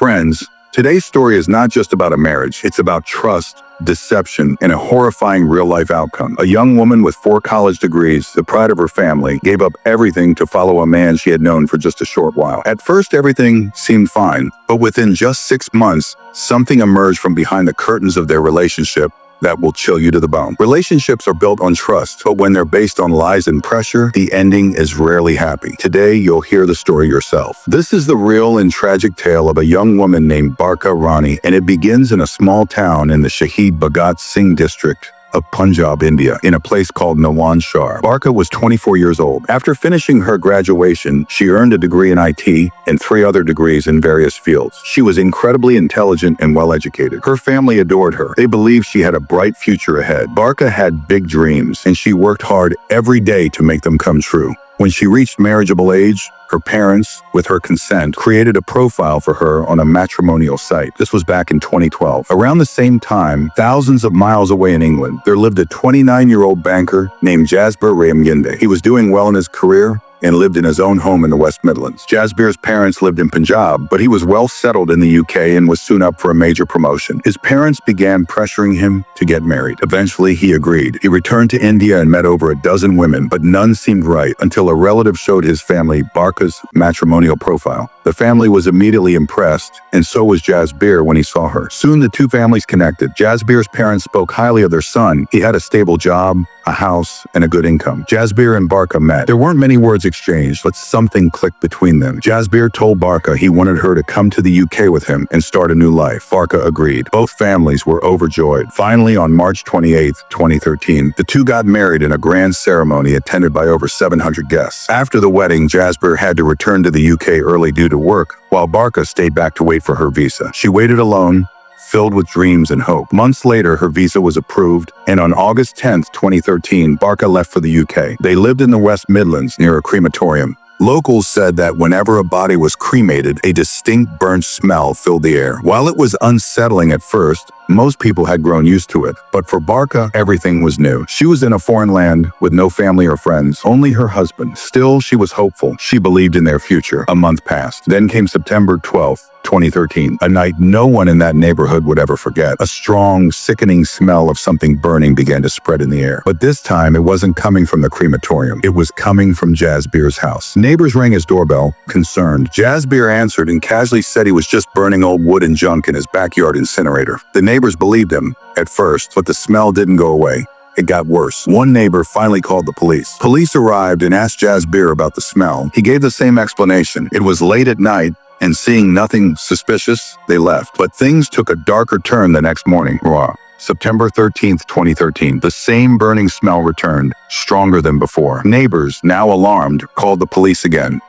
Friends, today's story is not just about a marriage. It's about trust, deception, and a horrifying real-life outcome. A young woman with 4 college degrees, the pride of her family, gave up everything to follow a man she had known for just a short while. At first, everything seemed fine, but within just 6 months, something emerged from behind the curtains of their relationship that will chill you to the bone. Relationships are built on trust, but when they're based on lies and pressure, the ending is rarely happy. Today, you'll hear the story yourself. This is the real and tragic tale of a young woman named Barkha Rani, and it begins in a small town in the Shahid Bhagat Singh district of Punjab, India, in a place called Nawanshar. Barkha was 24 years old. After finishing her graduation, she earned a degree in IT and 3 other degrees in various fields. She was incredibly intelligent and well-educated. Her family adored her. They believed she had a bright future ahead. Barkha had big dreams, and she worked hard every day to make them come true. When she reached marriageable age, her parents, with her consent, created a profile for her on a matrimonial site. This was back in 2012. Around the same time, thousands of miles away in England, there lived a 29-year-old banker named Jasbir Ginday. He was doing well in his career and lived in his own home in the West Midlands. Jasbir's parents lived in Punjab, but he was well settled in the UK and was soon up for a major promotion. His parents began pressuring him to get married. Eventually, he agreed. He returned to India and met over a dozen women, but none seemed right until a relative showed his family Barkha's matrimonial profile. The family was immediately impressed, and so was Jasbir when he saw her. Soon the two families connected. Jasbir's parents spoke highly of their son. He had a stable job, a house, and a good income. Jasbir and Barkha met. There weren't many words exchanged, but something clicked between them. Jasbir told Barkha he wanted her to come to the UK with him and start a new life. Barkha agreed. Both families were overjoyed. Finally, on March 28, 2013, the two got married in a grand ceremony attended by over 700 guests. After the wedding, Jasbir had to return to the UK early due to work, while Barkha stayed back to wait for her visa. She waited alone, filled with dreams and hope. Months later, her visa was approved, and on August 10, 2013, Barkha left for the UK. They lived in the West Midlands near a crematorium. Locals said that whenever a body was cremated, a distinct burnt smell filled the air. While it was unsettling at first, most people had grown used to it. But for Barkha, everything was new. She was in a foreign land with no family or friends, only her husband. Still, she was hopeful. She believed in their future. A month passed. Then came September 12th, 2013, a night no one in that neighborhood would ever forget. A strong, sickening smell of something burning began to spread in the air. But this time, it wasn't coming from the crematorium. It was coming from Jasbir's house. Neighbors rang his doorbell, concerned. Jasbir answered and casually said he was just burning old wood and junk in his backyard incinerator. The neighbors believed him at first, but the smell didn't go away. It got worse. One neighbor finally called the police. Police arrived and asked Jasbir about the smell. He gave the same explanation. It was late at night, and seeing nothing suspicious, they left. But things took a darker turn the next morning. September 13th, 2013, the same burning smell returned, stronger than before. Neighbors, now alarmed, called the police again.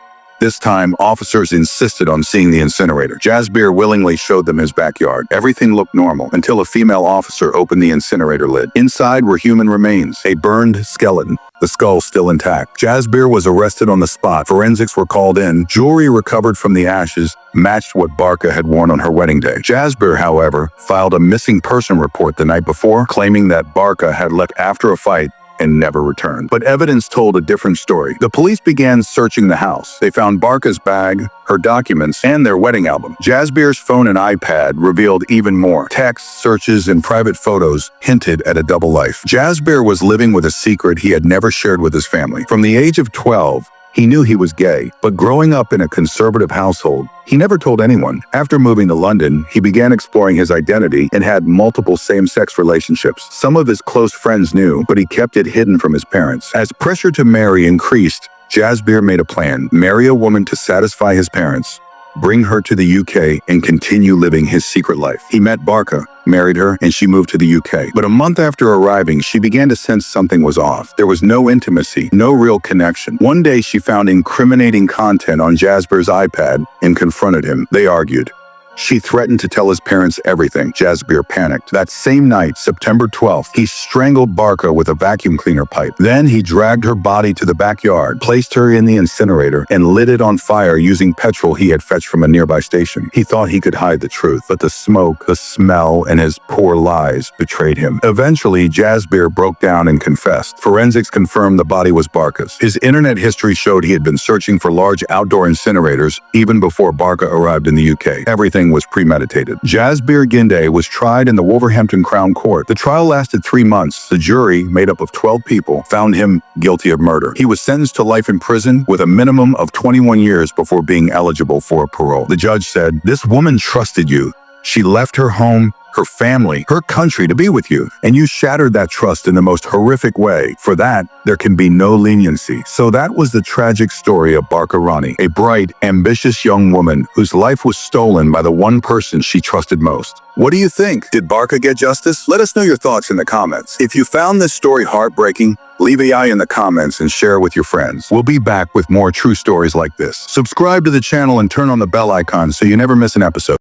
This time, officers insisted on seeing the incinerator. Jasbir willingly showed them his backyard. Everything looked normal until a female officer opened the incinerator lid. Inside were human remains, a burned skeleton, the skull still intact. Jasbir was arrested on the spot. Forensics were called in. Jewelry recovered from the ashes matched what Barkha had worn on her wedding day. Jasbir, however, filed a missing person report the night before, claiming that Barkha had left after a fight and never returned. But evidence told a different story. The police began searching the house. They found Barkha's bag, her documents, and their wedding album. Jasbir's phone and iPad revealed even more. Texts, searches, and private photos hinted at a double life. Jasbir was living with a secret he had never shared with his family. From the age of 12, he knew he was gay, but growing up in a conservative household, he never told anyone. After moving to London, he began exploring his identity and had multiple same-sex relationships. Some of his close friends knew, but he kept it hidden from his parents. As pressure to marry increased, Jasbir made a plan: marry a woman to satisfy his parents, bring her to the UK, and continue living his secret life. He met Barkha, married her, and she moved to the UK. But a month after arriving, she began to sense something was off. There was no intimacy, no real connection. One day, she found incriminating content on Jasbir's iPad and confronted him. They argued. She threatened to tell his parents everything. Jasbir panicked. That same night, September 12th, he strangled Barkha with a vacuum cleaner pipe. Then he dragged her body to the backyard, placed her in the incinerator, and lit it on fire using petrol he had fetched from a nearby station. He thought he could hide the truth, but the smoke, the smell, and his poor lies betrayed him. Eventually, Jasbir broke down and confessed. Forensics confirmed the body was Barkha's. His internet history showed he had been searching for large outdoor incinerators even before Barkha arrived in the UK. Everything killing was premeditated. Jasbir Ginday was tried in the Wolverhampton Crown Court. The trial lasted 3 months. The jury, made up of 12 people, found him guilty of murder. He was sentenced to life in prison with a minimum of 21 years before being eligible for a parole. The judge said, "This woman trusted you. She left her home, her family, her country to be with you, and you shattered that trust in the most horrific way. For that, there can be no leniency." So that was the tragic story of Barkha Rani, a bright, ambitious young woman whose life was stolen by the one person she trusted most. What do you think? Did Barkha get justice? Let us know your thoughts in the comments. If you found this story heartbreaking, leave a I in the comments and share it with your friends. We'll be back with more true stories like this. Subscribe to the channel and turn on the bell icon so you never miss an episode.